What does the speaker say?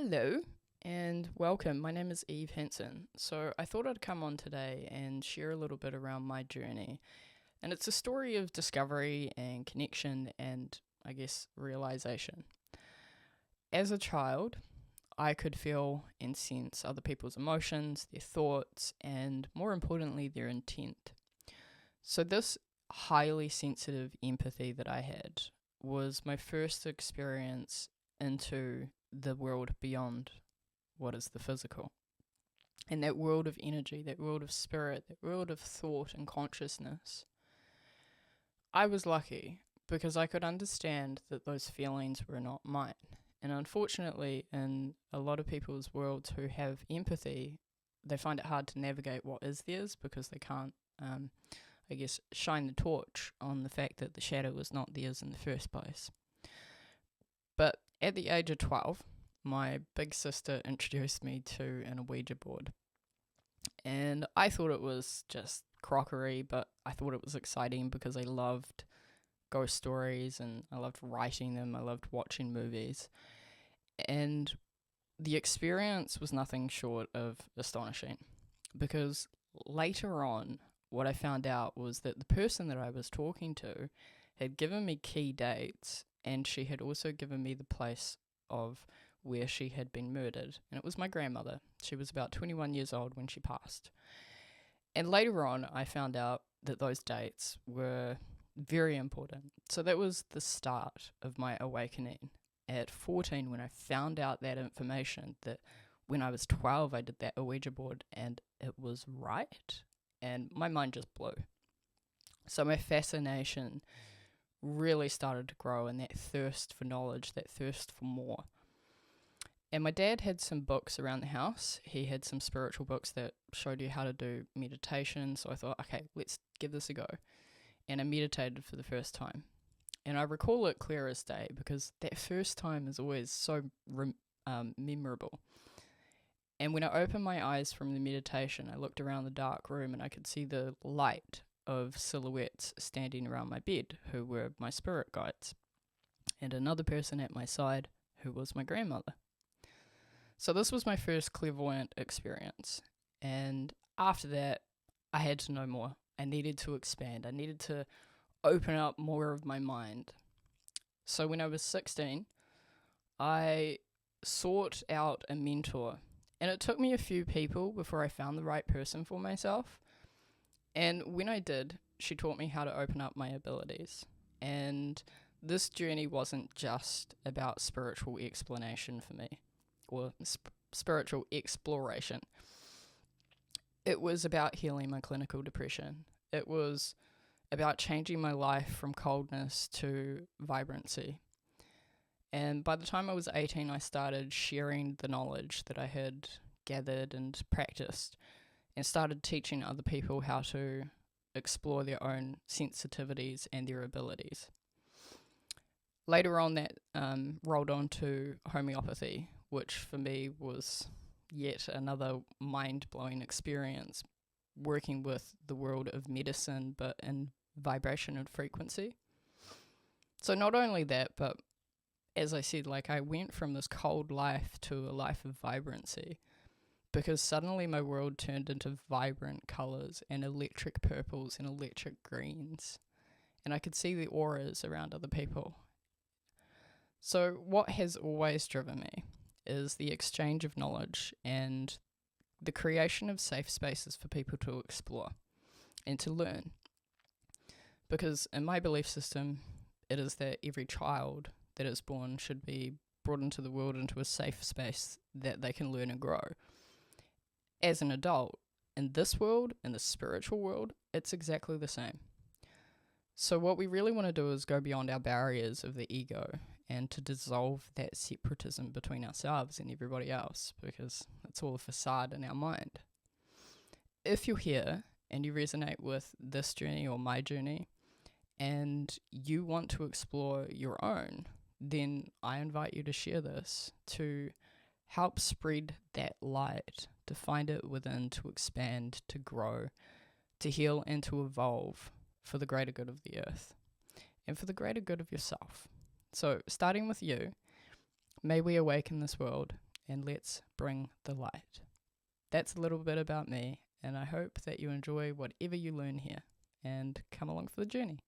Hello and welcome. My name is Eve Henson. So I thought I'd come on today and share a little bit around my journey. And it's a story of discovery and connection and, I guess, realization. As a child, I could feel and sense other people's emotions, their thoughts, and more importantly, their intent. So this highly sensitive empathy that I had was my first experience into the world beyond what is the physical. And that world of energy, that world of spirit, that world of thought and consciousness. I was lucky because I could understand that those feelings were not mine. And unfortunately, in a lot of people's worlds who have empathy, they find it hard to navigate what is theirs because they can't, shine the torch on the fact that the shadow was not theirs in the first place. But at the age of 12, my big sister introduced me to an Ouija board. And I thought it was just crockery, but I thought it was exciting because I loved ghost stories and I loved writing them, I loved watching movies. And the experience was nothing short of astonishing because later on, what I found out was that the person that I was talking to had given me key dates and she had also given me the place of where she had been murdered. And it was my grandmother. She was about 21 years old when she passed. And later on, I found out that those dates were very important. So that was the start of my awakening. At 14, when I found out that information, that when I was 12, I did that Ouija board and it was right. And my mind just blew. So my fascination really started to grow, and that thirst for knowledge, that thirst for more. And my dad had some books around the house. He had some spiritual books that showed you how to do meditation. So I thought, okay, let's give this a go. And I meditated for the first time. And I recall it clear as day because that first time is always so memorable. And when I opened my eyes from the meditation, I looked around the dark room and I could see the light of silhouettes standing around my bed who were my spirit guides, and another person at my side who was my grandmother. So this was my first clairvoyant experience, and after that I had to know more. I needed to expand. I needed to open up more of my mind. So when I was 16, I sought out a mentor, and it took me a few people before I found the right person for myself. And when I did, she taught me how to open up my abilities. And this journey wasn't just about spiritual explanation for me, or spiritual exploration. It was about healing my clinical depression. It was about changing my life from coldness to vibrancy. And by the time I was 18, I started sharing the knowledge that I had gathered and practiced, and started teaching other people how to explore their own sensitivities and their abilities. Later on, that rolled on to homeopathy, which for me was yet another mind-blowing experience, working with the world of medicine, but in vibration and frequency. So not only that, but as I said, I went from this cold life to a life of vibrancy, because suddenly my world turned into vibrant colours and electric purples and electric greens, and I could see the auras around other people. So what has always driven me is the exchange of knowledge and the creation of safe spaces for people to explore and to learn. Because in my belief system, it is that every child that is born should be brought into the world into a safe space that they can learn and grow. As an adult, in this world, in the spiritual world, it's exactly the same. So what we really want to do is go beyond our barriers of the ego and to dissolve that separatism between ourselves and everybody else, because it's all a facade in our mind. If you're here and you resonate with this journey or my journey, and you want to explore your own, then I invite you to share this, to help spread that light, to find it within, to expand, to grow, to heal and to evolve for the greater good of the earth and for the greater good of yourself. So starting with you, may we awaken this world and let's bring the light. That's a little bit about me, and I hope that you enjoy whatever you learn here and come along for the journey.